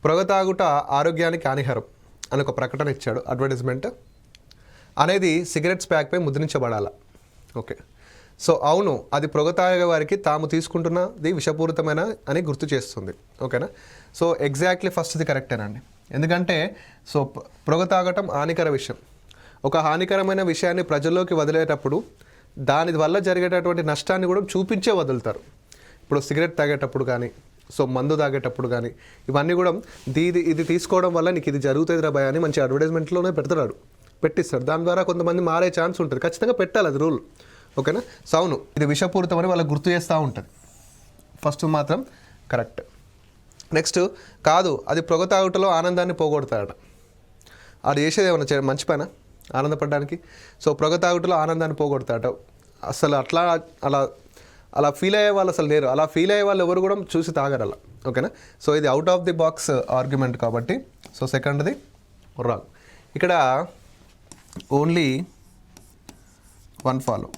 పొగ తాగుట ఆరోగ్యానికి హానికరం అని ఒక ప్రకటన ఇచ్చాడు, అడ్వర్టైజ్మెంట్ అనేది సిగరెట్స్ ప్యాక్పై ముద్రించబడాలి. ఓకే, సో అవును, అది పొగ తాగే వారికి తాము తీసుకుంటున్నది విషపూరితమైన అని గుర్తు చేస్తుంది. ఓకేనా, సో ఎగ్జాక్ట్లీ ఫస్ట్ది కరెక్టేనండి. ఎందుకంటే సో పొగ తాగటం హానికర విషయం. ఒక హానికరమైన విషయాన్ని ప్రజల్లోకి వదిలేటప్పుడు దాని వల్ల జరిగేటటువంటి నష్టాన్ని కూడా చూపించే వదులుతారు. ఇప్పుడు సిగరెట్ తాగేటప్పుడు కానీ, సో మందు తాగేటప్పుడు కానీ, ఇవన్నీ కూడా ఇది తీసుకోవడం వల్ల నీకు ఇది జరుగుతుంది రా భయ అని మంచి అడ్వర్టైజ్మెంట్లోనే పెట్టిస్తాడు. దాని ద్వారా కొంతమంది మారే ఛాన్స్ ఉంటుంది. ఖచ్చితంగా పెట్టాలి, అది రూల్. ఓకేనా, సో అవును, ఇది విషపూరితం అని వాళ్ళకి గుర్తు చేస్తూ ఉంటుంది. ఫస్ట్ మాత్రం కరెక్ట్. నెక్స్ట్, కాదు అది పొగ తాగుటలో ఆనందాన్ని పోగొడతాడట. అది చేసేది ఏమన్నా మంచి పైన ఆనందపడడానికి? సో పొగ తాగుటలో ఆనందాన్ని పోగొడతాడట. అసలు అలా ఫీల్ అయ్యే వాళ్ళు అసలు లేరు. అలా ఫీల్ అయ్యే వాళ్ళు ఎవరు కూడా చూసి తాగరు అలా. ఓకేనా, సో ఇది out of the box argument కాబట్టి సో సెకండ్ది రాంగ్. ఇక్కడ ఓన్లీ 1 ఫాలో.